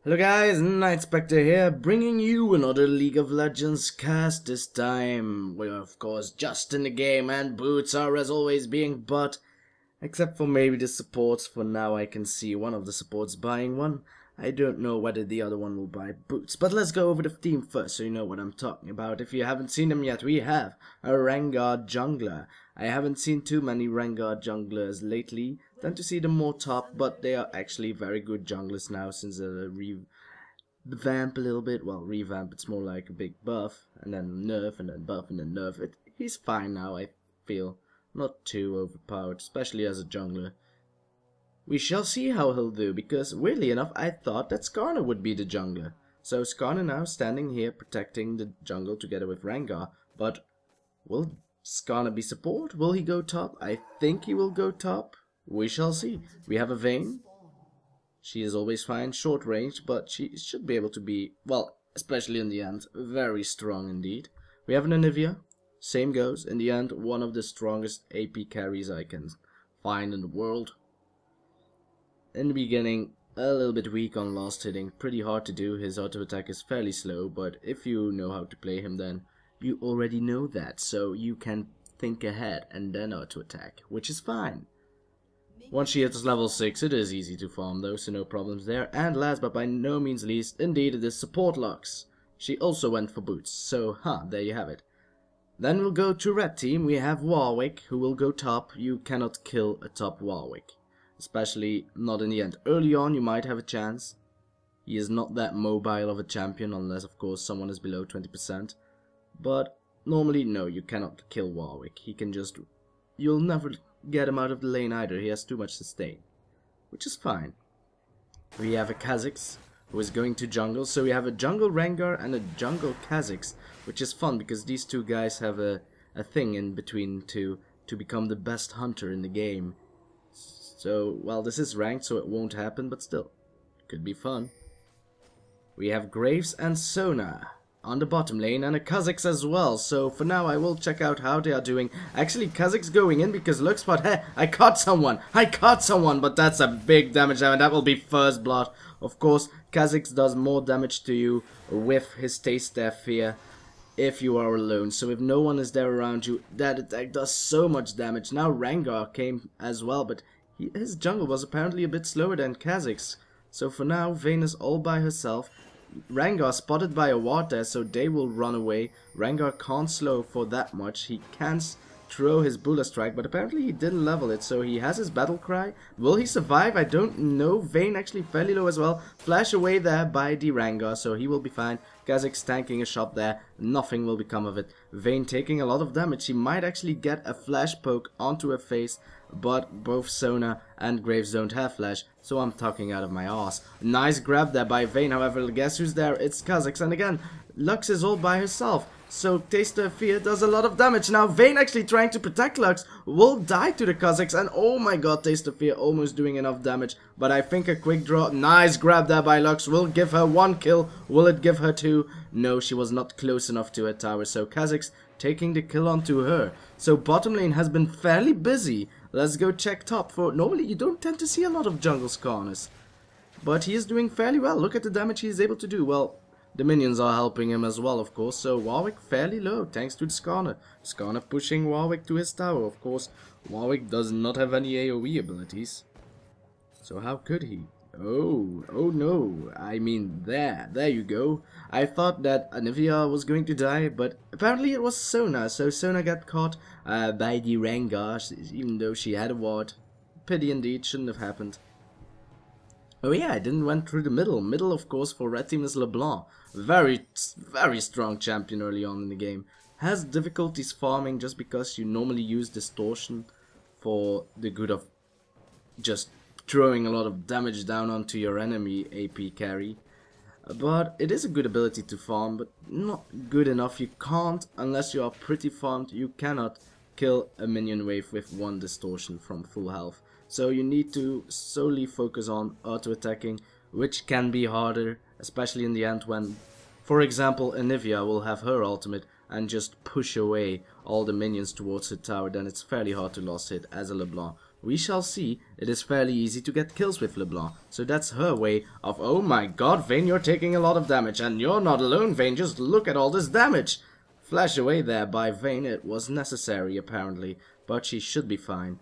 Hello guys, Nightspectre here, bringing you another League of Legends cast. This time we're of course just in the game and boots are as always being bought. Except for maybe the supports. For now I can see one of the supports buying one. I don't know whether the other one will buy boots. But let's go over the team first so you know what I'm talking about. If you haven't seen them yet, we have a Rengar jungler. I haven't seen too many Rengar junglers lately. Tend to see them more top, but they are actually very good junglers now since they revamp a little bit. Well, revamp, it's more like a big buff, and then nerf, and then buff, and then nerf. He's fine now, I feel. Not too overpowered, especially as a jungler. We shall see how he'll do, because weirdly enough, I thought that Skarner would be the jungler. So Skarner now standing here protecting the jungle together with Rengar. But will Skarner be support? Will he go top? I think he will go top. We shall see. We have a Vayne. She is always fine, short range, but she should be able to be, well, especially in the end, very strong indeed. We have an Anivia. Same goes. In the end, one of the strongest AP carries I can find in the world. In the beginning, a little bit weak on last hitting, pretty hard to do. His auto attack is fairly slow, but if you know how to play him, then you already know that, so you can think ahead and then auto attack, which is fine. Once she hits level 6, it is easy to farm though, so no problems there. And last but by no means least, indeed it is support Lux. She also went for boots, so there you have it. Then we'll go to red team. We have Warwick, who will go top. You cannot kill a top Warwick, especially not in the end. Early on you might have a chance. He is not that mobile of a champion, unless of course someone is below 20%. But normally no, you cannot kill Warwick. He can just... you'll never get him out of the lane either. He has too much sustain, which is fine. We have a Kha'zix, who is going to jungle. So we have a jungle Rengar and a jungle Kha'zix, which is fun because these two guys have a thing in between to become the best hunter in the game. So, well, this is ranked, so it won't happen, but still, could be fun. We have Graves and Sona on the bottom lane, and a Kha'zix as well. So for now I will check out how they are doing. Actually, Kha'zix going in because look spot, hey, I caught someone, but that's a big damage, and that will be first blood. Of course, Kha'zix does more damage to you with his taste their fear if you are alone. So if no one is there around you, that attack does so much damage. Now Rengar came as well, but his jungle was apparently a bit slower than Kha'zix. So for now, Vayne is all by herself. Rengar spotted by a ward there, so they will run away. Rengar can't slow for that much. He can throw his Bullet Strike, but apparently he didn't level it, so he has his Battle Cry. Will he survive? I don't know. Vayne actually fairly low as well. Flash away there by the Rengar, so he will be fine. Kha'zix tanking a shot there. Nothing will become of it. Vayne taking a lot of damage. He might actually get a flash poke onto her face, but both Sona and Graves don't have flash, so I'm talking out of my ass. Nice grab there by Vayne, however, guess who's there? It's Kha'zix, and again, Lux is all by herself, so Taste of Fear does a lot of damage. Now Vayne actually trying to protect Lux will die to the Kha'zix, and oh my god, Taste of Fear almost doing enough damage, but I think a quick draw, nice grab there by Lux, will give her 1 kill. Will it give her 2? No, she was not close enough to her tower, so Kha'zix taking the kill onto her. So bottom lane has been fairly busy. Let's go check top. For normally you don't tend to see a lot of jungle Skarners, but he is doing fairly well. Look at the damage he is able to do. Well, the minions are helping him as well, of course. So Warwick fairly low thanks to the Skarner. Skarner pushing Warwick to his tower. Of course, Warwick does not have any AoE abilities, so how could he? Oh no, I mean, there you go. I thought that Anivia was going to die, but apparently it was Sona, so Sona got caught by the Rengar, even though she had a ward. Pity indeed, shouldn't have happened. Oh yeah, I didn't went through the middle. Middle, of course, for red team is Leblanc. Very strong champion early on in the game. Has difficulties farming just because you normally use distortion for the good of just throwing a lot of damage down onto your enemy AP carry. But it is a good ability to farm, but not good enough. You can't, unless you are pretty farmed, you cannot kill a minion wave with 1 distortion from full health. So you need to solely focus on auto attacking, which can be harder, especially in the end when, for example, Anivia will have her ultimate and just push away all the minions towards her tower. Then it's fairly hard to last hit as a Leblanc. We shall see. It is fairly easy to get kills with Leblanc, so that's her way of, oh my god, Vayne, you're taking a lot of damage, and you're not alone, Vayne, just look at all this damage. Flash away there by Vayne, it was necessary apparently, but she should be fine.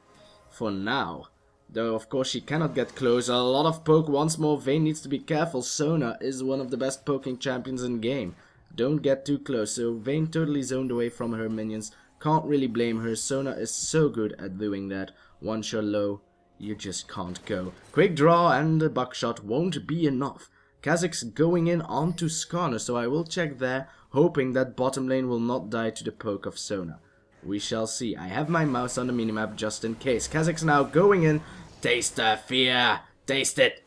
For now. Though of course she cannot get close, a lot of poke once more, Vayne needs to be careful, Sona is one of the best poking champions in game. Don't get too close, so Vayne totally zoned away from her minions. Can't really blame her, Sona is so good at doing that. Once you're low, you just can't go. Quick draw and the buckshot won't be enough. Kha'zix going in onto Skarner, so I will check there, hoping that bottom lane will not die to the poke of Sona. We shall see. I have my mouse on the minimap just in case. Kha'zix now going in. Taste the fear! Taste it!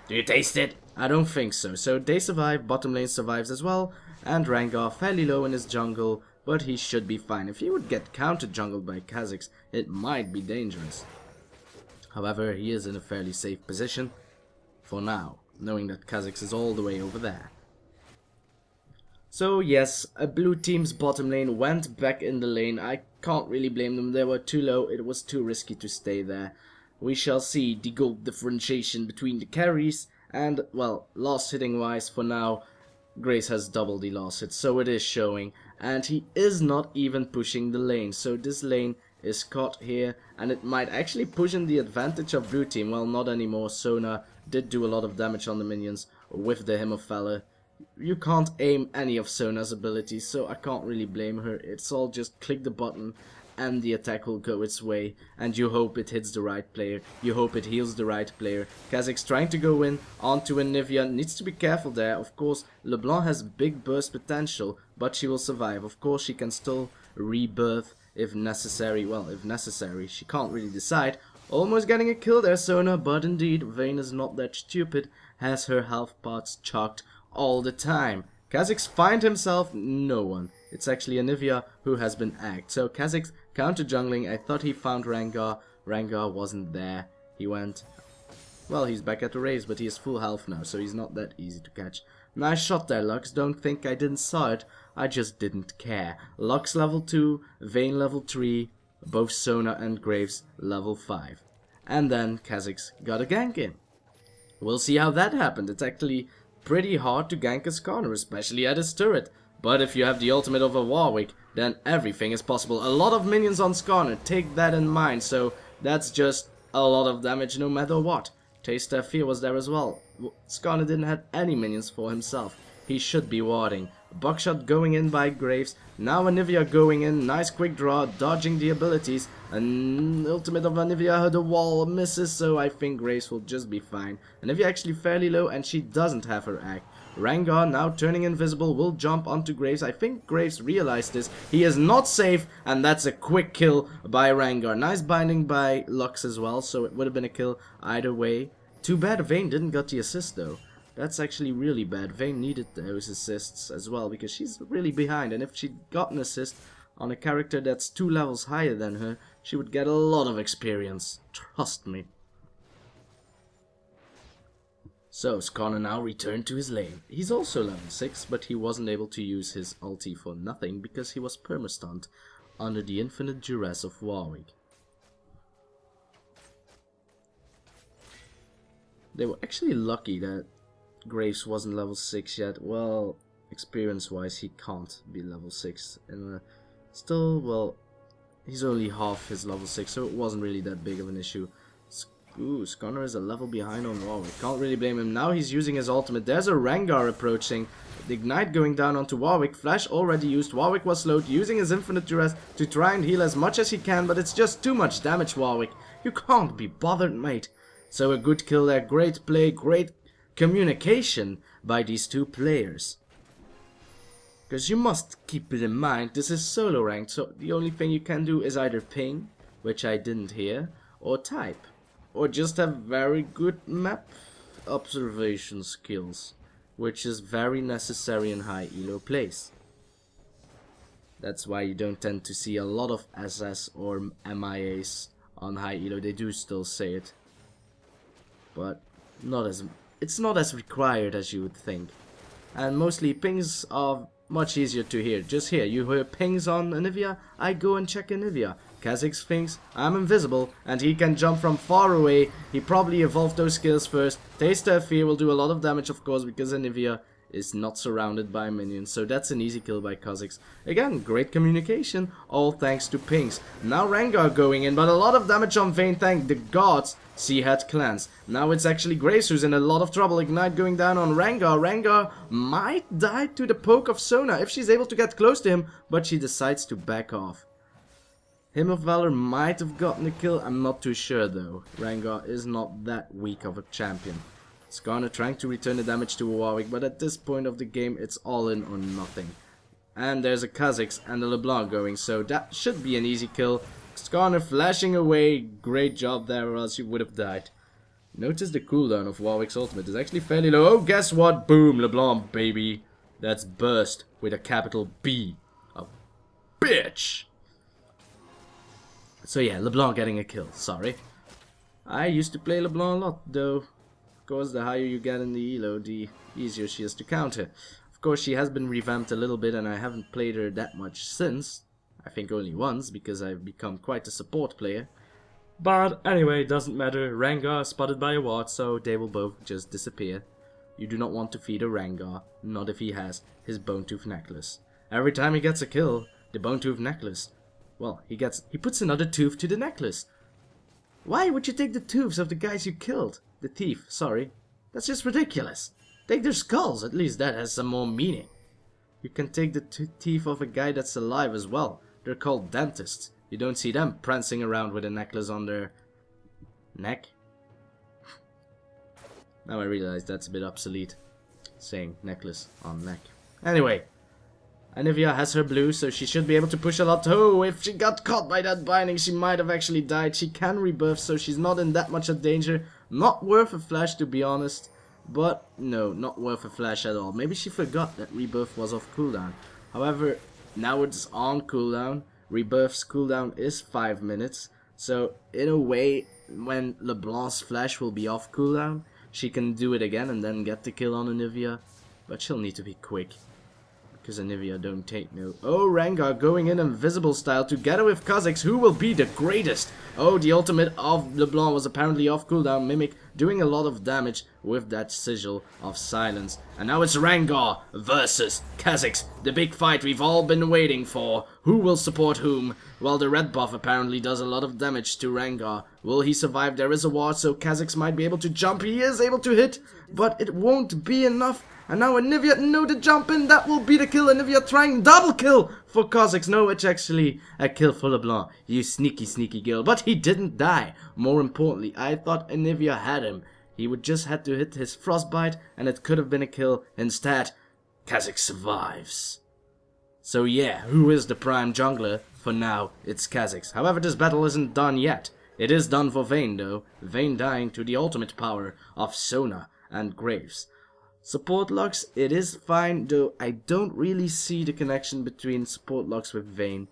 Do you taste it? I don't think so. So they survive, bottom lane survives as well, and Rengar fairly low in his jungle, but he should be fine. If he would get counter-jungled by Kha'zix, it might be dangerous. However, he is in a fairly safe position for now, knowing that Kha'zix is all the way over there. So yes, a blue team's bottom lane went back in the lane. I can't really blame them, they were too low, it was too risky to stay there. We shall see the goal differentiation between the carries, and, well, last hitting wise for now, Grace has double the last hit, so it is showing, and he is not even pushing the lane, so this lane is caught here, and it might actually push in the advantage of blue team. Well, not anymore. Sona did do a lot of damage on the minions with the Hymn of Valor. You can't aim any of Sona's abilities, so I can't really blame her. It's all just click the button and the attack will go its way, and you hope it hits the right player, you hope it heals the right player. Kha'zix trying to go in onto Anivia, needs to be careful there. Of course, Leblanc has big burst potential, but she will survive. Of course, she can still rebirth if necessary. Well, if necessary, she can't really decide. Almost getting a kill there, Sona, but indeed, Vayne is not that stupid, has her health pots chalked all the time. Kha'zix find himself no one. It's actually Anivia who has been agged. So Kha'zix counter jungling. I thought he found Rengar. Rengar wasn't there. He went. Well, he's back at the race, but he is full health now, so he's not that easy to catch. Nice shot there, Lux. Don't think I didn't saw it. I just didn't care. Lux level 2, Vayne level 3, both Sona and Graves level 5. And then Kha'zix got a gank in. We'll see how that happened. It's actually pretty hard to gank a Skarner, especially at his turret. But if you have the ultimate of a Warwick, then everything is possible. A lot of minions on Skarner, take that in mind. So that's just a lot of damage no matter what. Taste of Fear was there as well. Skarner didn't have any minions for himself. He should be warding. Buckshot going in by Graves. Now Anivia going in. Nice quick draw, dodging the abilities. An ultimate of Anivia, the wall misses, so I think Graves will just be fine. Anivia actually fairly low, and she doesn't have her act. Rengar now turning invisible will jump onto Graves. I think Graves realized this. He is not safe, and that's a quick kill by Rengar. Nice binding by Lux as well, so it would have been a kill either way. Too bad Vayne didn't get the assist though. That's actually really bad. Vayne needed those assists as well, because she's really behind, and if she got an assist on a character that's 2 levels higher than her, she would get a lot of experience. Trust me. So, Skarner now returned to his lane. He's also level 6, but he wasn't able to use his ulti for nothing because he was permastunned under the infinite duress of Warwick. They were actually lucky that Graves wasn't level 6 yet. Well, experience-wise, he can't be level 6. And still, well, he's only half his level 6, so it wasn't really that big of an issue. Ooh, Skarner is a level behind on Warwick. Can't really blame him. Now he's using his ultimate. There's a Rengar approaching. The Ignite going down onto Warwick. Flash already used. Warwick was slowed, using his infinite duress to try and heal as much as he can, but it's just too much damage, Warwick. You can't be bothered, mate. So a good kill there. Great play, great communication by these two players. Because you must keep it in mind, this is solo ranked, so the only thing you can do is either ping, which I didn't hear, or type. Or just have very good map observation skills, which is very necessary in high elo plays. That's why you don't tend to see a lot of SS or MIAs on high elo. They do still say it, but it's not as required as you would think. And mostly pings are much easier to hear. Just here, you hear pings on Anivia, I go and check Anivia. Kha'zix thinks I'm invisible and he can jump from far away. He probably evolved those skills first. Taster of Fear will do a lot of damage, of course, because Anivia is not surrounded by minions. So that's an easy kill by Kha'zix. Again, great communication, all thanks to pings. Now Rengar going in, but a lot of damage on Vayne, thank the gods. Seahead clans. Now it's actually Grace who's in a lot of trouble. Ignite going down on Rengar. Rengar might die to the poke of Sona if she's able to get close to him, but she decides to back off. Hymn of Valor might have gotten the kill, I'm not too sure though. Rengar is not that weak of a champion. Skarner trying to return the damage to Warwick, but at this point of the game it's all in or nothing. And there's a Kha'zix and a Leblanc going, so that should be an easy kill. Skarner flashing away, great job there or else he would have died. Notice the cooldown of Warwick's ultimate is actually fairly low. Oh, guess what? Boom, Leblanc baby. That's burst with a capital B. A bitch! So yeah, Leblanc getting a kill, sorry. I used to play Leblanc a lot though. Of course, the higher you get in the elo, the easier she is to counter. Of course, she has been revamped a little bit and I haven't played her that much since. I think only once, because I've become quite a support player. But anyway, doesn't matter. Rengar spotted by a ward, so they will both just disappear. You do not want to feed a Rengar, not if he has his Bone Tooth necklace. Every time he gets a kill, the Bone Tooth necklace, well, he puts another tooth to the necklace. Why would you take the tooths of the guys you killed? The teeth, sorry. That's just ridiculous. Take their skulls, at least that has some more meaning. You can take the teeth of a guy that's alive as well. They're called dentists. You don't see them prancing around with a necklace on their neck. Now I realize that's a bit obsolete, saying necklace on neck. Anyway, Anivia has her blue, so she should be able to push a lot. Oh, if she got caught by that binding, she might have actually died. She can rebirth, so she's not in that much of danger. Not worth a flash, to be honest. But, no, not worth a flash at all. Maybe she forgot that rebirth was off cooldown. However, now it's on cooldown. Rebirth's cooldown is 5 minutes. So, in a way, when Leblanc's flash will be off cooldown, she can do it again and then get the kill on Anivia. But she'll need to be quick, because Anivia don't take no. Oh, Rengar going in invisible style together with Kha'zix. Who will be the greatest? Oh, the ultimate of Leblanc was apparently off cooldown. Mimic doing a lot of damage with that sigil of silence. And now it's Rengar versus Kha'zix. The big fight we've all been waiting for. Who will support whom? Well, the red buff apparently does a lot of damage to Rengar. Will he survive? There is a ward, so Kha'zix might be able to jump. He is able to hit, but it won't be enough. And now Anivia, no, the jump in, that will be the kill. Anivia trying double kill for Kha'zix. No, it's actually a kill for Leblanc. You sneaky, sneaky girl. But he didn't die. More importantly, I thought Anivia had him. He would just had to hit his frostbite and it could have been a kill. Instead, Kha'zix survives. So yeah, who is the prime jungler? For now, it's Kha'zix. However, this battle isn't done yet. It is done for Vayne though. Vayne dying to the ultimate power of Sona and Graves. Support locks, it is fine, though I don't really see the connection between support locks with Vayne.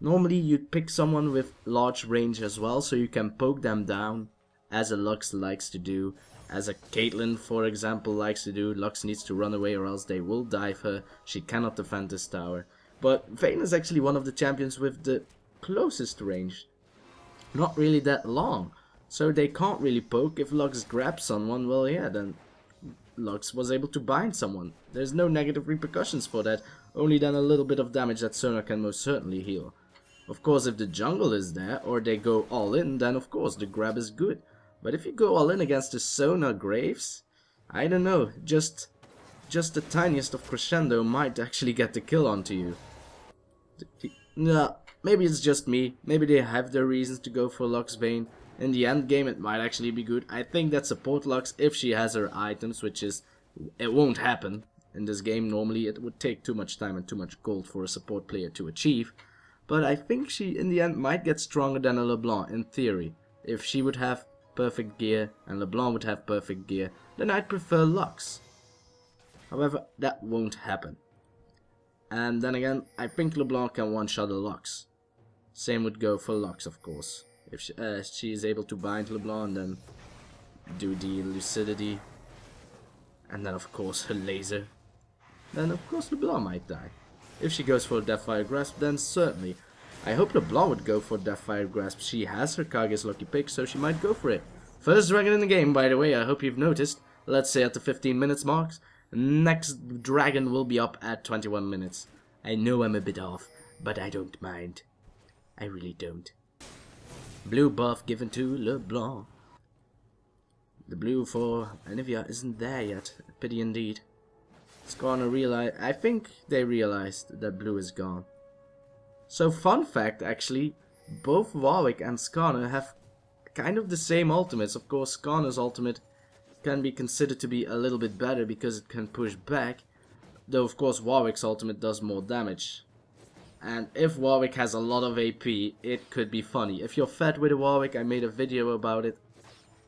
Normally you'd pick someone with large range as well, so you can poke them down, as a Lux likes to do, as a Caitlyn, for example, likes to do. Lux needs to run away or else they will dive her. She cannot defend this tower. But Vayne is actually one of the champions with the closest range. Not really that long, so they can't really poke. If Lux grabs someone, well yeah, then Lux was able to bind someone. There's no negative repercussions for that, only then a little bit of damage that Sona can most certainly heal. Of course, if the jungle is there, or they go all in, then of course the grab is good. But if you go all in against the Sona Graves, I don't know, just the tiniest of crescendo might actually get the kill onto you. Nah, maybe it's just me, maybe they have their reasons to go for Lux Vayne. In the end game it might actually be good. I think that support Lux, if she has her items, which is, it won't happen in this game. Normally it would take too much time and too much gold for a support player to achieve. But I think she in the end might get stronger than a Leblanc in theory. If she would have perfect gear and Leblanc would have perfect gear, then I'd prefer Lux. However, that won't happen. And then again, I think Leblanc can one-shot a Lux. Same would go for Lux, of course. If she is able to bind Leblanc and then do the lucidity. And then of course her laser. then of course LeBlanc might die. If she goes for a Deathfire Grasp, then certainly. I hope LeBlanc would go for Deathfire Grasp. She has her Kha'zix lucky pick, so she might go for it. First dragon in the game, by the way, I hope you've noticed. Let's say at the 15 minutes marks. Next dragon will be up at 21 minutes. I know I'm a bit off, but I don't mind. I really don't. Blue buff given to LeBlanc. The blue for Anivia isn't there yet. Pity indeed. Skarner realized, I think they realized that blue is gone. So fun fact actually, both Warwick and Skarner have kind of the same ultimates. Of course Skarner's ultimate can be considered to be a little bit better because it can push back. Though of course Warwick's ultimate does more damage. And if Warwick has a lot of AP, it could be funny. If you're fed with a Warwick, I made a video about it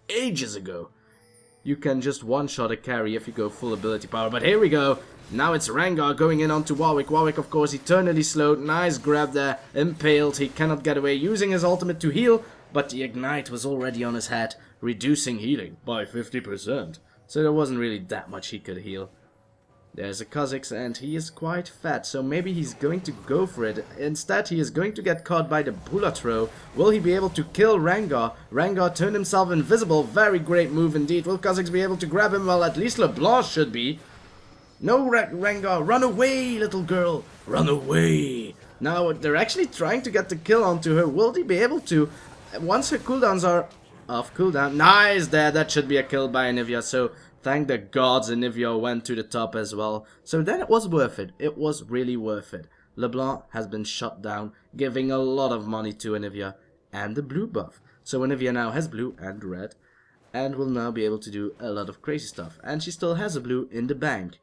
ages ago. You can just one-shot a carry if you go full ability power. But here we go. Now it's Rengar going in onto Warwick. Warwick, of course, eternally slowed. Nice grab there. Impaled. He cannot get away. Using his ultimate to heal. But the Ignite was already on his head. Reducing healing by 50%. So there wasn't really that much he could heal. There's a Kha'zix and he is quite fat, so maybe he's going to go for it. Instead, he is going to get caught by the bullet throw. Will he be able to kill Rengar? Rengar turned himself invisible. Very great move indeed. Will Kha'zix be able to grab him? Well, at least LeBlanc should be. No, Rengar, run away, little girl. Run away. Now, they're actually trying to get the kill onto her. Will they be able to? Once her cooldowns are off cooldown. Nice there. That should be a kill by Anivia, so... Thank the gods Anivia went to the top as well. So then it was worth it. It was really worth it. Leblanc has been shut down, giving a lot of money to Anivia and the blue buff. So Anivia now has blue and red and will now be able to do a lot of crazy stuff. And she still has a blue in the bank.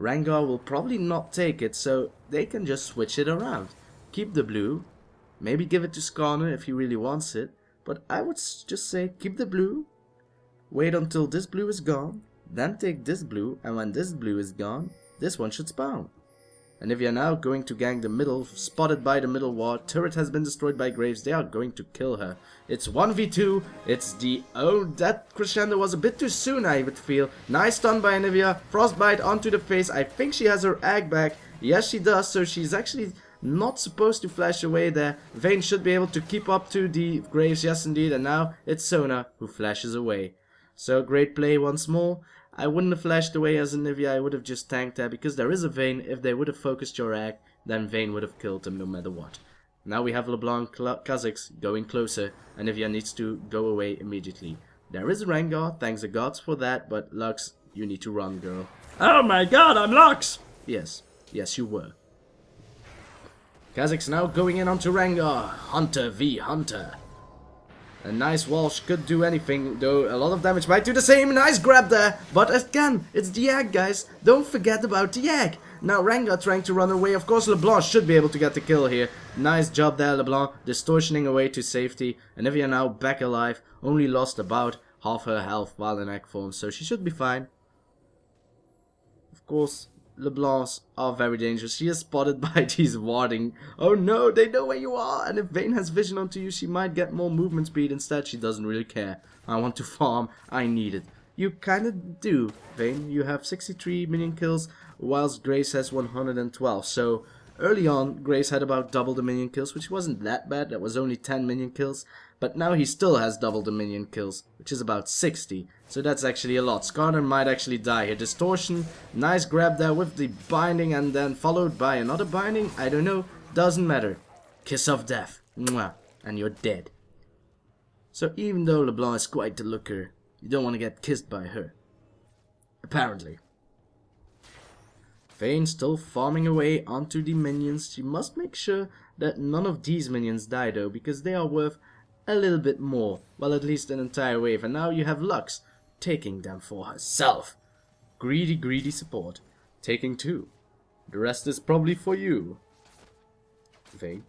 Rengar will probably not take it, so they can just switch it around. Keep the blue, maybe give it to Skarner if he really wants it. But I would just say keep the blue, wait until this blue is gone. Then take this blue, and when this blue is gone, this one should spawn. And if you're now going to gank the middle, spotted by the middle ward, turret has been destroyed by Graves, they are going to kill her. It's 1v2, it's the... Oh, that crescendo was a bit too soon, I would feel. Nice stun by Anivia, frostbite onto the face, I think she has her egg back. Yes, she does, so she's actually not supposed to flash away there. Vayne should be able to keep up to the Graves, yes indeed, and now it's Sona who flashes away. So great play once more. I wouldn't have flashed away as Anivia, I would have just tanked there because there is a Vayne. If they would have focused your egg, then Vayne would have killed him no matter what. Now we have LeBlanc Kha'zix going closer. Anivia needs to go away immediately. There is Rengar, thanks the gods for that, but Lux, you need to run, girl. Oh my god, I'm Lux! Yes, yes you were. Kha'zix now going in onto Rengar. Hunter v Hunter. A nice Walsh could do anything, though a lot of damage might do the same. Nice grab there, but again, it's the egg, guys. Don't forget about the egg. Now Rengar trying to run away. Of course, LeBlanc should be able to get the kill here. Nice job there, LeBlanc. Distortioning away to safety. Anivia now back alive. Only lost about half her health while in egg form, so she should be fine. Of course, LeBlancs are very dangerous. She is spotted by these warding. Oh no, they know where you are. And if Vayne has vision onto you, she might get more movement speed. Instead, she doesn't really care. I want to farm. I need it. You kind of do, Vayne. You have 63 minion kills, whilst Grace has 112. So early on, Grace had about double the minion kills, which wasn't that bad. That was only 10 minion kills. But now he still has double the minion kills, which is about 60. So that's actually a lot. Skarner might actually die here. Distortion, nice grab there with the binding and then followed by another binding. I don't know, doesn't matter. Kiss of death. Mwah. And you're dead. So even though LeBlanc is quite the looker, you don't want to get kissed by her. Apparently. Vayne still farming away onto the minions. She must make sure that none of these minions die though, because they are worth a little bit more. Well, at least an entire wave. And now you have Lux taking them for herself. Greedy, greedy support. Taking 2. The rest is probably for you, Vayne.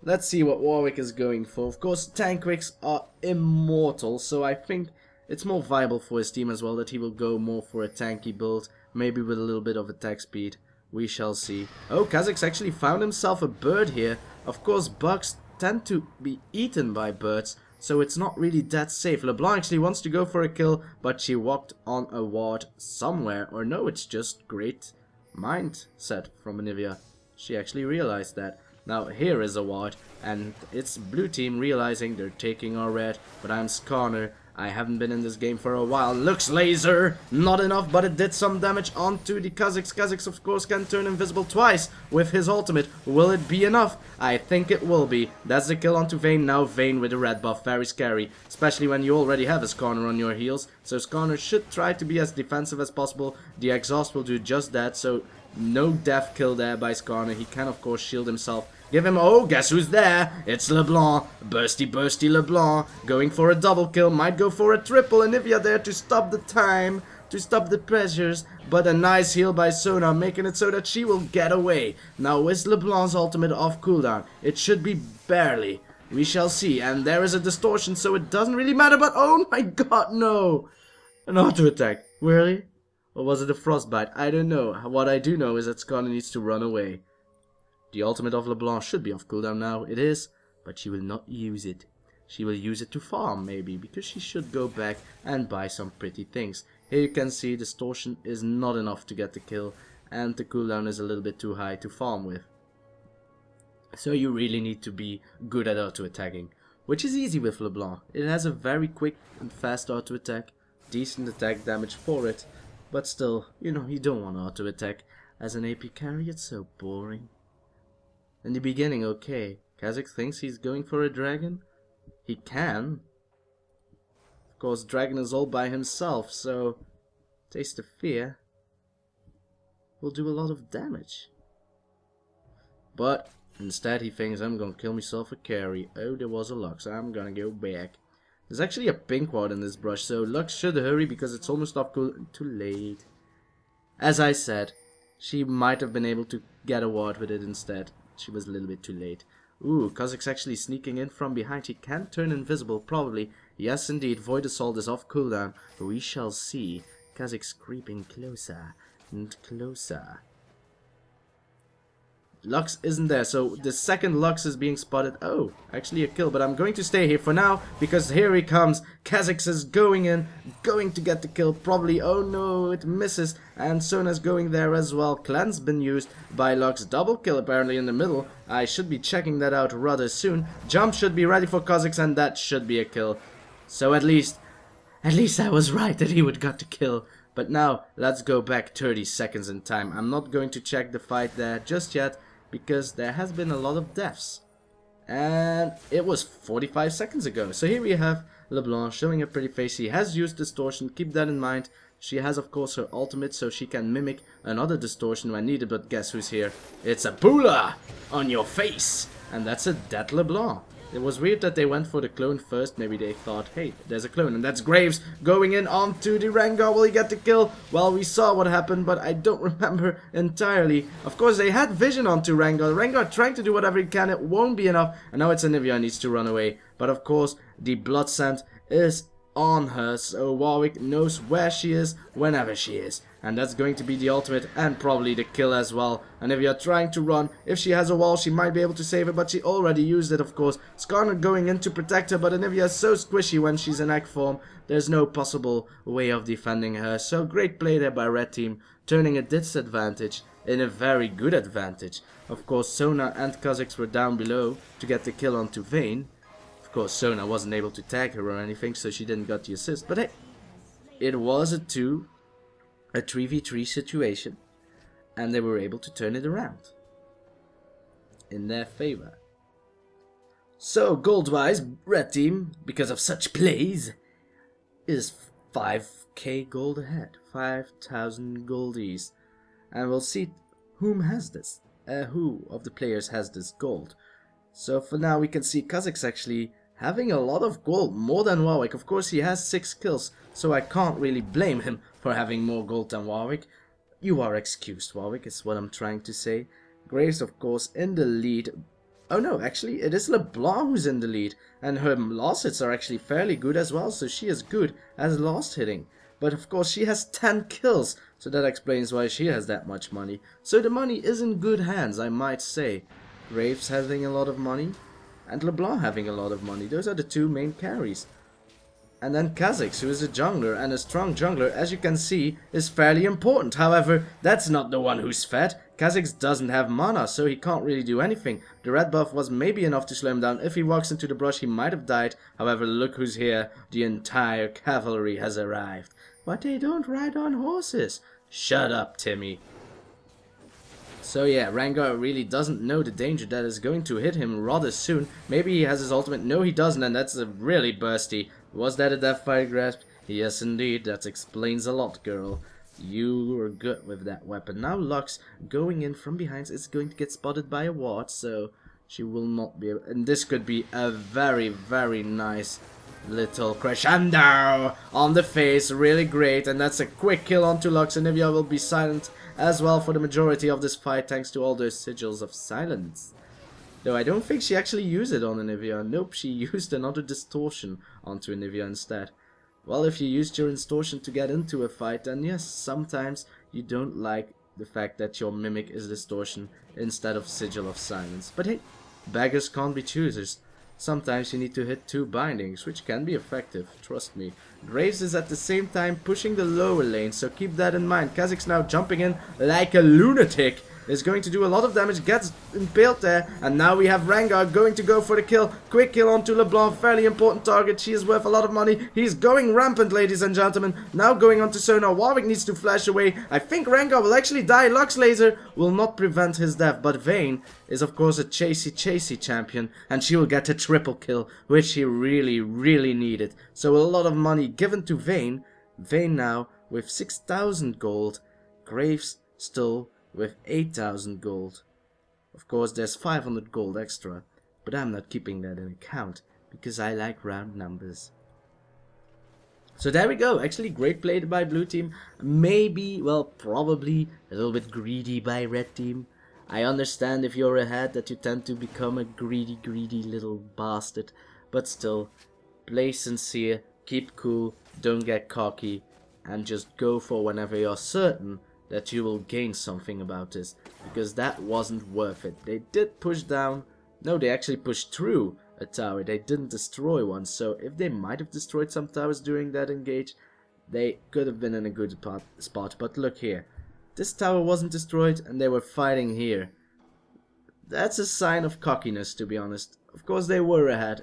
Let's see what Warwick is going for. Of course, Tankwicks are immortal, so I think it's more viable for his team as well that he will go more for a tanky build, maybe with a little bit of attack speed. We shall see. Oh, Kha'zix actually found himself a bird here. Of course, bugs tend to be eaten by birds, so it's not really that safe. Leblanc actually wants to go for a kill, but she walked on a ward somewhere. Or no, it's just great mindset from Anivia. She actually realized that. Now here is a ward, and it's blue team realizing they're taking our red, but I'm Skarner. I haven't been in this game for a while. Looks laser! Not enough, but it did some damage onto the Kha'zix. Kha'zix, of course, can turn invisible twice with his ultimate. Will it be enough? I think it will be. That's the kill onto Vayne. Now Vayne with the red buff. Very scary. Especially when you already have a Skarner on your heels. So Skarner should try to be as defensive as possible. The exhaust will do just that. So no death kill there by Skarner. He can, of course, shield himself. Give him, oh, guess who's there? It's Leblanc. Bursty Leblanc. Going for a double kill. Might go for a triple. Anivia there to stop the time. To stop the pressures. But a nice heal by Sona, making it so that she will get away. Now is Leblanc's ultimate off cooldown? It should be barely. We shall see. And there is a distortion, so it doesn't really matter. But oh my god, no. An auto attack. Really? Or was it a frostbite? I don't know. What I do know is that Skarner needs to run away. The ultimate of Leblanc should be off cooldown now. It is, but she will not use it. She will use it to farm, maybe, because she should go back and buy some pretty things. Here you can see distortion is not enough to get the kill, and the cooldown is a little bit too high to farm with. So you really need to be good at auto attacking, which is easy with Leblanc. It has a very quick and fast auto attack, decent attack damage for it, but still, you know, you don't want auto attack. As an AP carry, it's so boring. In the beginning, okay. Kha'zix thinks he's going for a dragon. He can. Of course, dragon is all by himself, so Taste of Fear will do a lot of damage. But instead he thinks, I'm gonna kill myself a carry. Oh, there was a Lux. I'm gonna go back. There's actually a pink ward in this brush, so Lux should hurry because it's almost off cool. Too late. As I said, she might have been able to get a ward with it instead. She was a little bit too late. Ooh, Kha'zix actually sneaking in from behind. He can turn invisible, probably. Yes, indeed. Void Assault is off cooldown. We shall see. Kha'zix creeping closer and closer. Lux isn't there, so the second Lux is being spotted. Oh, actually a kill, but I'm going to stay here for now, because here he comes. Kha'zix is going in, going to get the kill, probably. Oh no, it misses, and Sona's going there as well. Cleanse been used by Lux. Double kill apparently in the middle. I should be checking that out rather soon. Jump should be ready for Kha'zix, and that should be a kill. So at least I was right that he would got the kill. But now, let's go back 30 seconds in time. I'm not going to check the fight there just yet, because there has been a lot of deaths. And it was 45 seconds ago. So here we have Leblanc showing a pretty face. He has used distortion, keep that in mind. She has of course her ultimate, so she can mimic another distortion when needed. But guess who's here? It's a Bula on your face. And that's a dead Leblanc. It was weird that they went for the clone first. Maybe they thought, hey, there's a clone. And that's Graves going in onto the Rengar. Will he get the kill? Well, we saw what happened, but I don't remember entirely. Of course, they had vision onto Rengar. Rengar trying to do whatever he can. It won't be enough. And now it's Anivia who needs to run away. But of course, the blood scent is on her. So Warwick knows where she is whenever she is. And that's going to be the ultimate and probably the kill as well. Anivia trying to run. If she has a wall, she might be able to save her, but she already used it, of course. Skarner going in to protect her, but Anivia is so squishy when she's in egg form. There's no possible way of defending her. So great play there by Red Team, turning a disadvantage in a very good advantage. Of course, Sona and Kha'zix were down below to get the kill onto Vayne. Of course, Sona wasn't able to tag her or anything, so she didn't get the assist. But hey, it was a 3v3 situation, and they were able to turn it around in their favor. So gold-wise, Red Team, because of such plays, is 5k gold ahead, 5,000 goldies, and we'll see whom has this, who of the players has this gold. So for now we can see Kha'zix actually having a lot of gold, more than Warwick. Of course he has 6 kills, so I can't really blame him for having more gold than Warwick. You are excused, Warwick, is what I'm trying to say. Graves, of course, in the lead. Oh no, actually it is Leblanc who's in the lead, and her last hits are actually fairly good as well, so she is good as last hitting. But of course she has 10 kills, so that explains why she has that much money. So the money is in good hands, I might say. Graves having a lot of money. and Leblanc having a lot of money. Those are the two main carries. And then Kha'zix, who is a jungler, and a strong jungler, as you can see, is fairly important. However, that's not the one who's fed. Kha'zix doesn't have mana, so he can't really do anything. The red buff was maybe enough to slow him down. If he walks into the brush, he might have died. However, look who's here. The entire cavalry has arrived. But they don't ride on horses. Shut up, Timmy. So yeah, Rengar really doesn't know the danger that is going to hit him rather soon. Maybe he has his ultimate. No, he doesn't, and that's a really bursty. Was that a Deathfire Grasp? Yes, indeed. That explains a lot, girl. You were good with that weapon. Now Lux, going in from behind, is going to get spotted by a ward, so she will not be able... And this could be a very, very nice little crescendo on the face. Really great, and that's a quick kill onto Lux. Anivia will be silent as well for the majority of this fight, thanks to all those sigils of silence. Though I don't think she actually used it on Anivia. Nope, she used another distortion onto Anivia instead. Well, if you used your distortion to get into a fight, then yes, sometimes you don't like the fact that your mimic is distortion instead of sigil of silence. But hey, beggars can't be choosers. Sometimes you need to hit 2 bindings, which can be effective, trust me. Graves is at the same time pushing the lower lane, so keep that in mind. Kha'zix now jumping in like a lunatic. Is going to do a lot of damage, gets impaled there, and now we have Rengar going to go for the kill. Quick kill onto Leblanc, fairly important target. She is worth a lot of money. He's going rampant, ladies and gentlemen. Now going on to Sona. Warwick needs to flash away. I think Rengar will actually die. Lux Laser will not prevent his death, but Vayne is of course a chasey champion, and she will get a triple kill, which he really, really needed. So a lot of money given to Vayne. Vayne now with 6,000 gold. Graves still with 8,000 gold. Of course there's 500 gold extra, but I'm not keeping that in account because I like round numbers. So there we go. Actually great play by blue team. Maybe, well, probably a little bit greedy by red team. I understand if you're ahead that you tend to become a greedy little bastard, but still, play sincere, keep cool, don't get cocky, and just go for whenever you're certain that you will gain something about this, because that wasn't worth it. They did push down, no, they actually pushed through a tower, they didn't destroy one, so if they might have destroyed some towers during that engage, they could have been in a good spot. But look here, this tower wasn't destroyed and they were fighting here. That's a sign of cockiness, to be honest. Of course they were ahead,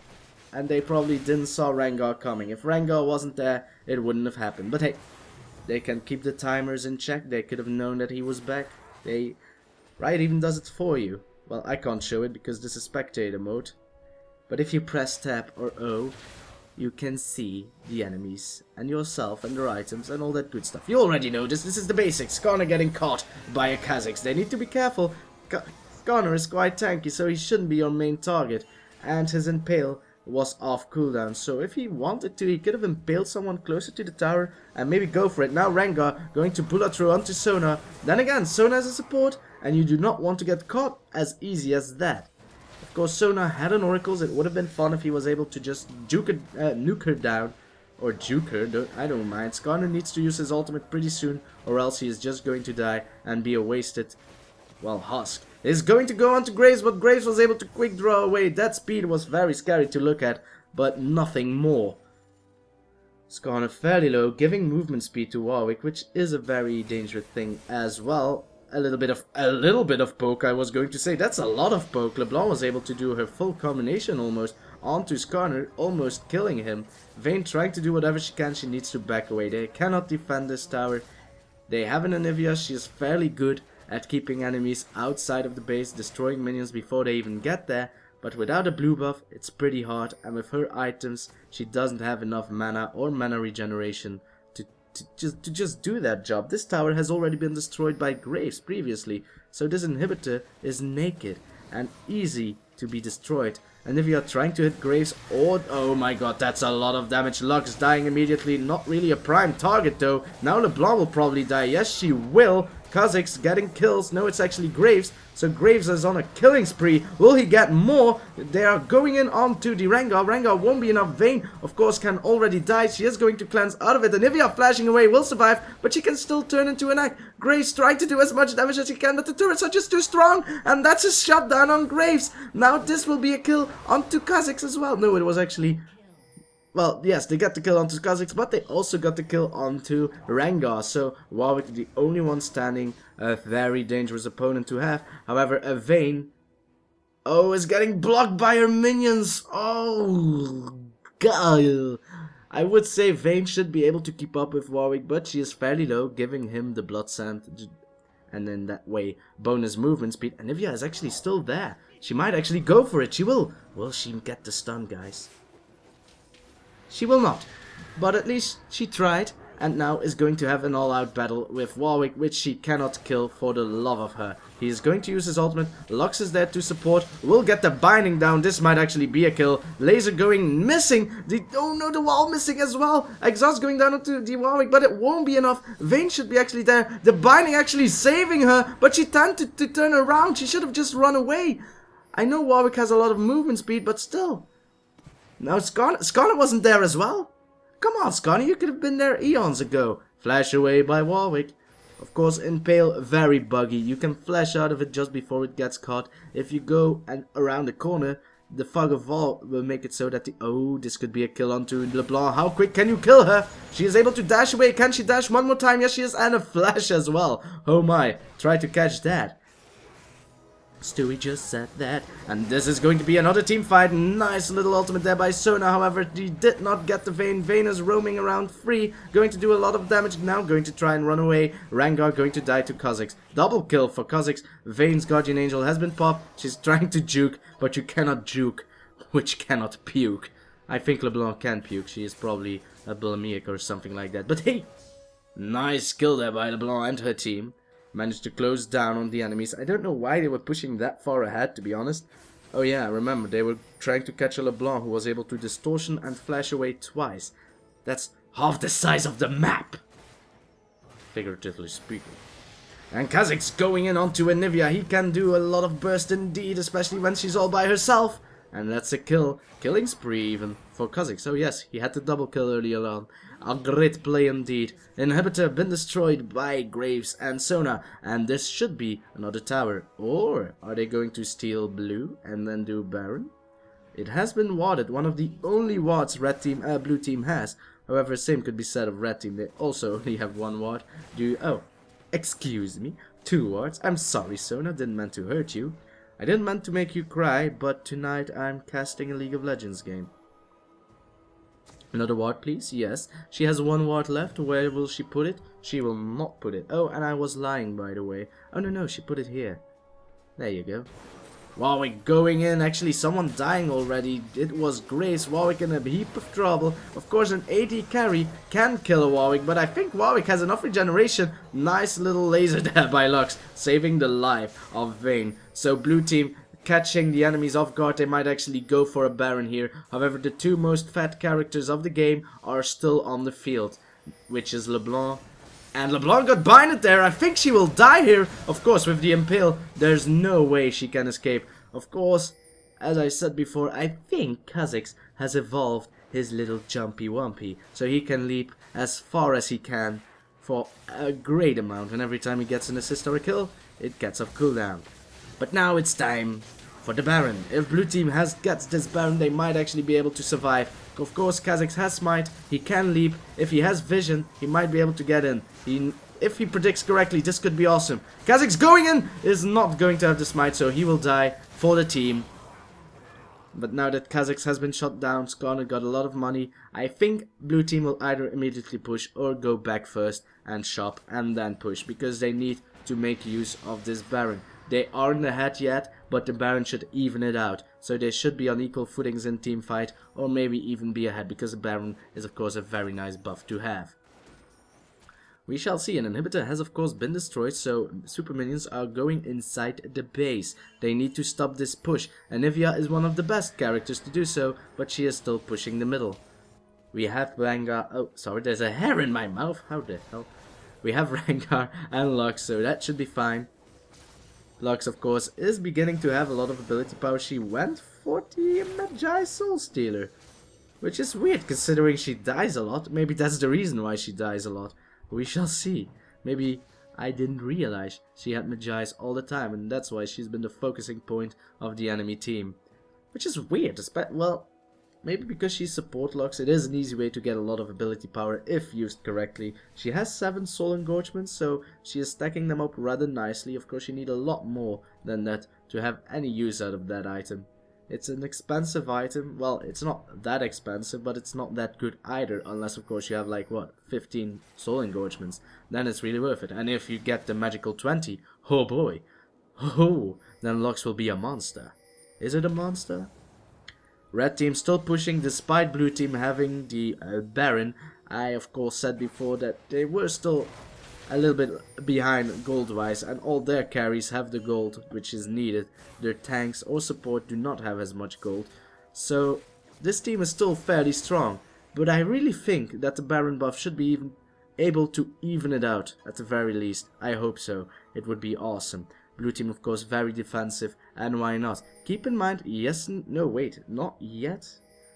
and they probably didn't saw Rengar coming. If Rengar wasn't there, it wouldn't have happened, but hey, they can keep the timers in check. They could have known that he was back. Riot even does it for you. Well, I can't show it because this is spectator mode. But if you press tab or O, you can see the enemies and yourself and their items and all that good stuff. You already know this. This is the basics. Skarner getting caught by a Kha'zix. They need to be careful. Skarner is quite tanky, so he shouldn't be your main target. And his impale was off cooldown, so if he wanted to, he could have impaled someone closer to the tower and maybe go for it. Now Rengar going to bullet through onto Sona. Then again, Sona has a support, and you do not want to get caught as easy as that. Of course, Sona had an Oracles. It would have been fun if he was able to just nuke her down, or juke her, I don't mind. Skarner needs to use his ultimate pretty soon, or else he is just going to die and be a wasted, well, husk. Is going to go on to Graves, but Graves was able to quick draw away. That speed was very scary to look at, but nothing more. Skarner fairly low, giving movement speed to Warwick, which is a very dangerous thing as well. A little bit of poke, I was going to say. That's a lot of poke. Leblanc was able to do her full combination almost onto Skarner, almost killing him. Vayne trying to do whatever she can. She needs to back away. They cannot defend this tower. They have an Anivia. She is fairly good at keeping enemies outside of the base, destroying minions before they even get there, but without a blue buff it's pretty hard, and with her items she doesn't have enough mana or mana regeneration to just do that job. This tower has already been destroyed by Graves previously, so this inhibitor is naked and easy to be destroyed. And if you are trying to hit Graves, or oh my god, that's a lot of damage. Lux dying immediately, not really a prime target though. Now Leblanc will probably die. Yes, she will. Kha'Zix getting kills. No, it's actually Graves. So Graves is on a killing spree. Will he get more? They are going in onto the Rengar. Rengar won't be enough. Vayne, of course, can already die. She is going to cleanse out of it. Anivia flashing away will survive, but she can still turn into an egg. Graves trying to do as much damage as she can, but the turrets are just too strong. And that's a shutdown on Graves. Now this will be a kill onto Kha'Zix as well. No, it was actually... Well, yes, they got the kill onto Kha'Zix, but they also got the kill onto Rengar. So Warwick, the only one standing, a very dangerous opponent to have. However, a Vayne, is getting blocked by her minions. Oh, God. I would say Vayne should be able to keep up with Warwick, but she is fairly low, giving him the blood sand. And then that way, bonus movement speed. Anivia is actually still there. She might actually go for it. She will. Will she get the stun, guys? She will not, but at least she tried, and now is going to have an all-out battle with Warwick, which she cannot kill for the love of her. He is going to use his ultimate. Lux is there to support. Will get the binding down. This might actually be a kill. Laser going missing. Oh no, the wall missing as well. Exhaust going down onto the Warwick, but it won't be enough. Vayne should be actually there. The binding actually saving her, but she tended to turn around. She should have just run away. I know Warwick has a lot of movement speed, but still. Now Skarner wasn't there as well. Come on, Skarner, you could have been there eons ago. Flash away by Warwick. Of course, Impale, very buggy. You can flash out of it just before it gets caught. If you go and around the corner, the Fog of War will make it so that the... Oh, this could be a kill onto Leblanc. How quick can you kill her? She is able to dash away. Can she dash one more time? Yes, she is. And a flash as well. Oh my. Try to catch that. Stewie just said that. And this is going to be another team fight. Nice little ultimate there by Sona. However, he did not get the Vayne. Vayne is roaming around free. Going to do a lot of damage. Now going to try and run away. Rengar going to die to Kha'Zix. Double kill for Kha'Zix. Vayne's Guardian Angel has been popped. She's trying to juke. But you cannot juke, which cannot puke. I think Leblanc can puke. She is probably a bulimic or something like that. But hey, nice kill there by Leblanc and her team. Managed to close down on the enemies. I don't know why they were pushing that far ahead, to be honest. Oh yeah, remember, they were trying to catch a Leblanc who was able to distortion and flash away twice. That's half the size of the map, figuratively speaking. And Kha'Zix going in onto Anivia. He can do a lot of burst indeed, especially when she's all by herself. And that's a kill. Killing spree even for Kha'Zix. Oh yes, he had the double kill earlier on. A great play indeed. Inhibitor been destroyed by Graves and Sona. And this should be another tower. Or are they going to steal blue and then do Baron? It has been warded. One of the only wards blue team has. However, same could be said of red team. They also only have one ward. Oh, excuse me. 2 wards. I'm sorry, Sona. Didn't mean to hurt you. I didn't mean to make you cry, but tonight I'm casting a League of Legends game. Another ward, please. Yes. She has 1 ward left. Where will she put it? She will not put it. Oh, and I was lying, by the way. Oh, no, she put it here. There you go. Warwick going in. Actually, someone dying already. It was Grace. Warwick in a heap of trouble. Of course, an AD carry can kill a Warwick, but I think Warwick has enough regeneration. Nice little laser there by Lux, saving the life of Vayne. So blue team catching the enemies off guard. They might actually go for a Baron here. However, the 2 most fat characters of the game are still on the field, which is Leblanc. And Leblanc got binded there. I think she will die here. Of course, with the Impale, there's no way she can escape. Of course, as I said before, I think Kha'Zix has evolved his little jumpy wumpy. So he can leap as far as he can for a great amount. And every time he gets an assist or a kill, it gets off cooldown. But now it's time for the Baron. If blue team gets this Baron, they might actually be able to survive. Of course, Kha'Zix has smite. He can leap. If he has vision, he might be able to get in. If he predicts correctly, this could be awesome. Kha'Zix going in is not going to have the smite, so he will die for the team. But now that Kha'Zix has been shot down, Skarner got a lot of money. I think blue team will either immediately push or go back first and shop and then push, because they need to make use of this Baron. They aren't ahead yet, but the Baron should even it out. So they should be on equal footings in team fight, or maybe even be ahead, because the Baron is of course a very nice buff to have. We shall see. An inhibitor has of course been destroyed, so super minions are going inside the base. They need to stop this push. Anivia is one of the best characters to do so, but she is still pushing the middle. We have Rengar. Oh, sorry, there's a hair in my mouth. How the hell? We have Rengar and Lux, so that should be fine. Lux, of course, is beginning to have a lot of ability power. She went for the Magi Soul Stealer, which is weird considering she dies a lot. Maybe that's the reason why she dies a lot. We shall see. Maybe I didn't realize she had Magi's all the time, and that's why she's been the focusing point of the enemy team. Which is weird, well, maybe because she's support Lux, it is an easy way to get a lot of ability power if used correctly. She has 7 soul engorgements, so she is stacking them up rather nicely. Of course, you need a lot more than that to have any use out of that item. It's an expensive item. Well, it's not that expensive, but it's not that good either, unless of course you have like, what, 15 soul engorgements. Then it's really worth it. And if you get the magical 20, oh boy, oh, then Lux will be a monster. Is it a monster? Red team still pushing despite blue team having the Baron. I of course said before that they were still a little bit behind gold wise, and all their carries have the gold which is needed. Their tanks or support do not have as much gold. So this team is still fairly strong, but I really think that the Baron buff should be even able to even it out at the very least. I hope so. It would be awesome. Blue team, of course, very defensive, and why not? Keep in mind, yes, no, wait, not yet.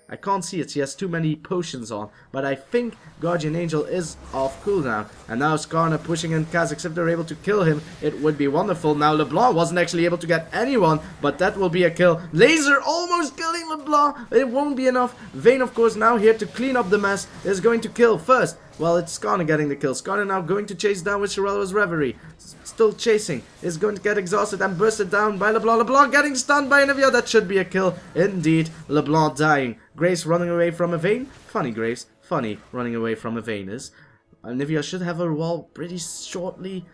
I can't see it, she has too many potions on, but I think Guardian Angel is off cooldown. And now Skarner pushing in Kha'zix. If they're able to kill him, it would be wonderful. Now Leblanc wasn't actually able to get anyone, but that will be a kill. Laser almost killing Leblanc, it won't be enough. Vayne, of course, now here to clean up the mess, is going to kill first. Well, it's Skarner getting the kill. Skarner now going to chase down with LaSouSouReLa's Reverie. Still chasing. Is going to get exhausted and bursted down by Leblanc. Leblanc getting stunned by Anivia. That should be a kill. Indeed. Leblanc dying. Graves running away from a Vayne. Funny, Graves. Funny running away from a Vayne is. Anivia should have her wall pretty shortly.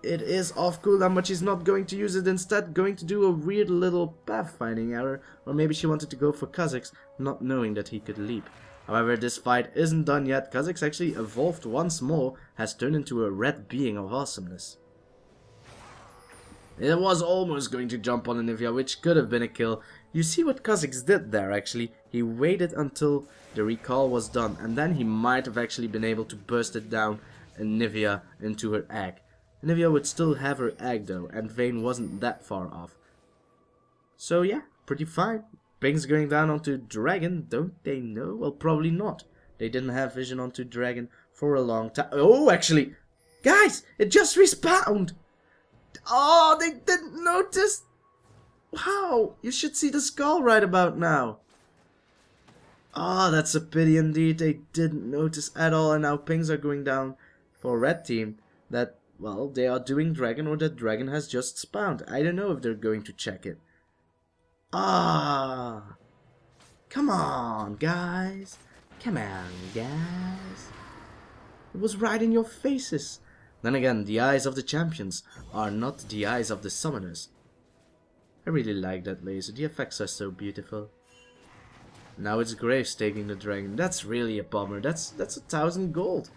It is off cooldown, but she's not going to use it. Instead, going to do a weird little pathfinding error. Or maybe she wanted to go for Kha'zix, not knowing that he could leap. However, this fight isn't done yet. Kha'zix actually evolved once more, has turned into a red being of awesomeness. It was almost going to jump on Anivia, which could have been a kill. You see what Kha'zix did there actually? He waited until the recall was done, and then he might have actually been able to burst it down Anivia into her egg. Anivia would still have her egg though, and Vayne wasn't that far off. So yeah, pretty fine. Ping's going down onto Dragon, don't they know? Well, probably not. They didn't have vision onto Dragon for a long time. Oh, actually, guys, it just respawned. Oh, they didn't notice. Wow, you should see the skull right about now. Oh, that's a pity indeed. They didn't notice at all, and now pings are going down for red team. That, well, they are doing Dragon, or that Dragon has just spawned. I don't know if they're going to check it. Ah, come on, guys. Come on, guys. It was right in your faces. Then again, the eyes of the champions are not the eyes of the summoners. I really like that laser. The effects are so beautiful. Now it's Graves taking the dragon. That's really a bummer. That's 1,000 gold.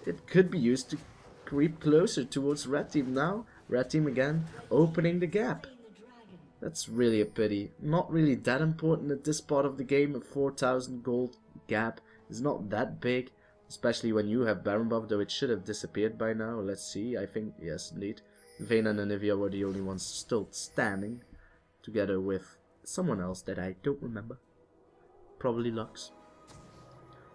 It could be used to creep closer towards red team now. Red team again, opening the gap. That's really a pity. Not really that important at this part of the game. A 4,000 gold gap is not that big. Especially when you have Baron buff, though it should have disappeared by now. Let's see. I think, yes, indeed. Vayne and Anivia were the only ones still standing. Together with someone else that I don't remember. Probably Lux.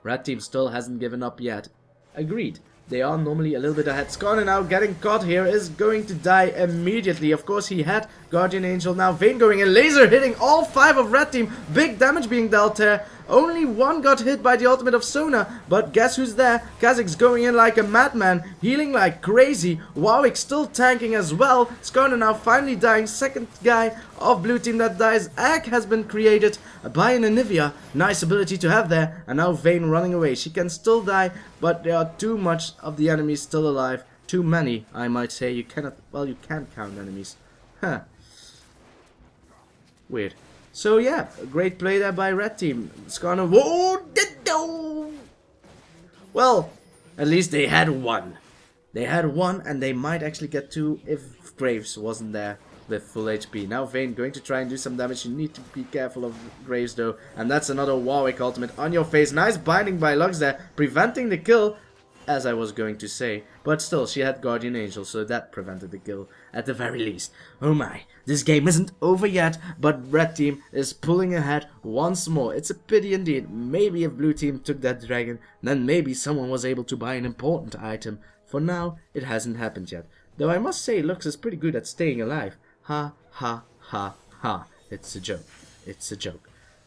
Red team still hasn't given up yet. Agreed. They are normally a little bit ahead. Skarner now getting caught here is going to die immediately. Of course, he had Guardian Angel. Now Vayne going in. Laser hitting all 5 of red team. Big damage being dealt there. Only one got hit by the ultimate of Sona. But guess who's there? Kha'zix going in like a madman. Healing like crazy. Warwick still tanking as well. Skarner now finally dying. Second guy of blue team that dies. Egg has been created by an Anivia. Nice ability to have there. And now Vayne running away. She can still die, but there are too much of the enemies still alive. Too many, I might say. You cannot, well, you can't count enemies. Huh. Weird. So yeah, a great play there by red team. Skarner, whoa, well, at least they had one. They had one, and they might actually get two if Graves wasn't there with full HP. Now Vayne going to try and do some damage. You need to be careful of Graves though. And that's another Warwick ultimate on your face. Nice binding by Lux there, preventing the kill. as I was going to say. But still, she had Guardian Angel, so that prevented the kill at the very least. Oh my, this game isn't over yet, but red team is pulling ahead once more. It's a pity indeed. Maybe if blue team took that dragon, then maybe someone was able to buy an important item. For now, it hasn't happened yet. Though I must say, Lux is pretty good at staying alive. Ha, ha, ha, ha. It's a joke. It's a joke.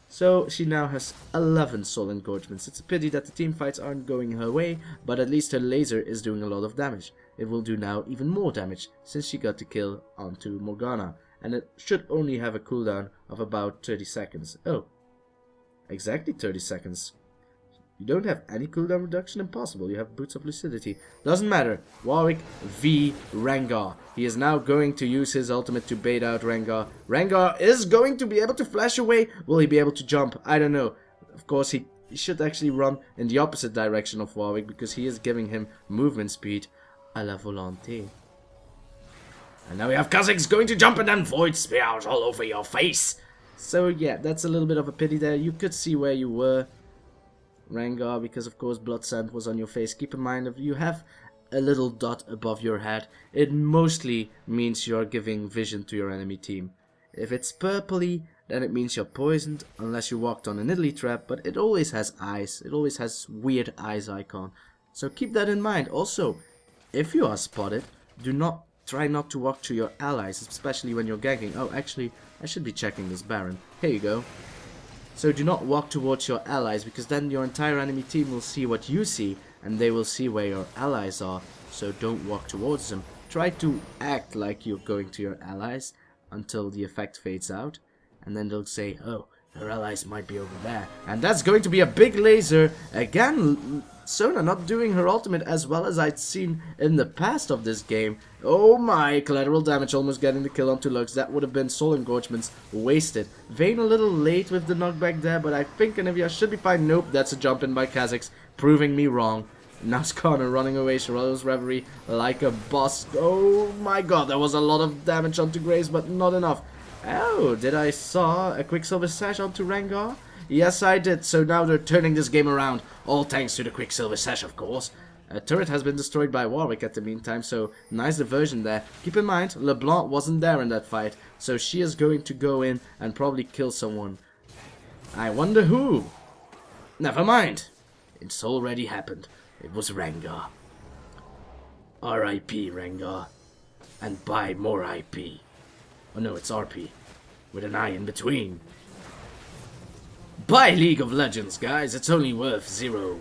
So she now has 11 soul engorgements. It's a pity that the team fights aren't going her way, but at least her laser is doing a lot of damage. It will do now even more damage since she got the kill onto Morgana, and it should only have a cooldown of about 30 seconds. Oh, exactly 30 seconds. You don't have any cooldown reduction? Impossible. You have Boots of Lucidity. Doesn't matter. Warwick v Rengar. He is now going to use his ultimate to bait out Rengar. Rengar is going to be able to flash away. Will he be able to jump? I don't know. Of course, he should actually run in the opposite direction of Warwick because he is giving him movement speed a la volonté. And now we have Kha'zix going to jump and then Void Spear out all over your face. So yeah, that's a little bit of a pity there. You could see where you were, Rengar, because of course blood sand was on your face. Keep in mind, if you have a little dot above your head, it mostly means you're giving vision to your enemy team. If it's purpley, then it means you're poisoned, unless you walked on an Italy trap, but it always has eyes. It always has weird eyes icon. So keep that in mind. Also, if you are spotted, try not to walk to your allies, especially when you're ganking. Oh, actually, I should be checking this Baron. Here you go. So do not walk towards your allies, because then your entire enemy team will see what you see, and they will see where your allies are. So don't walk towards them. Try to act like you're going to your allies until the effect fades out, and then they'll say, oh, her allies might be over there. And that's going to be a big laser. Again, Sona not doing her ultimate as well as I'd seen in the past of this game. Oh my, collateral damage, almost getting the kill onto Lux. That would have been soul engorgements wasted. Vayne a little late with the knockback there, but I think Anivia should be fine. Nope, that's a jump in by Kha'zix, proving me wrong. Now Skarner running away, Shirello's Reverie like a boss. Oh my god, there was a lot of damage onto Graves, but not enough. Oh, did I saw a Quicksilver Sash onto Rengar? Yes, I did. So now they're turning this game around. All thanks to the Quicksilver Sash, of course. A turret has been destroyed by Warwick at the meantime, so nice diversion there. Keep in mind, Leblanc wasn't there in that fight, so she is going to go in and probably kill someone. I wonder who? Never mind. It's already happened. It was Rengar. R.I.P. Rengar. And buy more IP. Oh no, it's RP. With an I in between. Buy League of Legends, guys. It's only worth 0.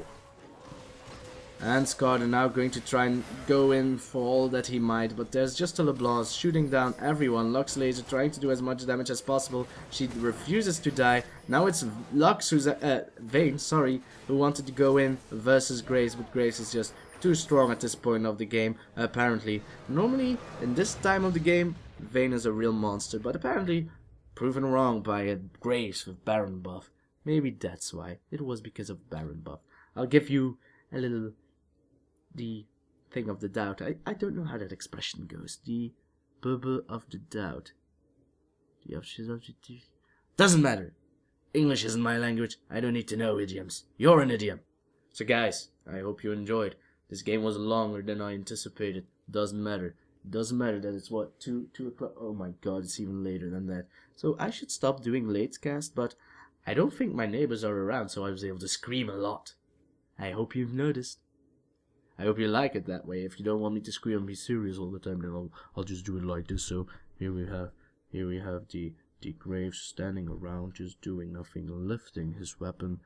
And Skarner now going to try and go in for all that he might. But there's just a Leblanc shooting down everyone. Lux Laser trying to do as much damage as possible. She refuses to die. Now it's Lux who's... Vayne, sorry, who wanted to go in versus Grace. But Grace is just too strong at this point of the game, apparently. Normally, in this time of the game, Vayne is a real monster. But apparently, proven wrong by a Grace with Baron buff. Maybe that's why. It was because of Baron buff. I'll give you a little... the thing of the doubt. I don't know how that expression goes. The bubble of the doubt. The options of the... Doesn't matter. English isn't my language. I don't need to know idioms. You're an idiom. So guys, I hope you enjoyed. This game was longer than I anticipated. Doesn't matter. Doesn't matter that it's what, 2 o'clock? Oh my god, it's even later than that. So I should stop doing LateCast, but I don't think my neighbors are around, so I was able to scream a lot. I hope you've noticed. I hope you like it that way. If you don't want me to scream and be serious all the time, then I'll just do it like this. So here we have the Graves standing around, just doing nothing, lifting his weapon.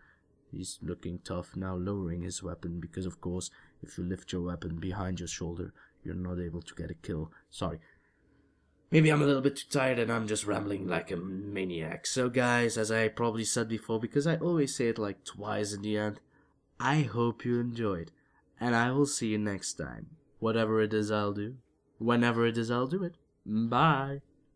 He's looking tough, now lowering his weapon, because of course, if you lift your weapon behind your shoulder, you're not able to get a kill. Sorry. Maybe I'm a little bit too tired and I'm just rambling like a maniac. So guys, as I probably said before, because I always say it like twice in the end, I hope you enjoyed. And I will see you next time. Whatever it is I'll do. Whenever it is I'll do it. Bye.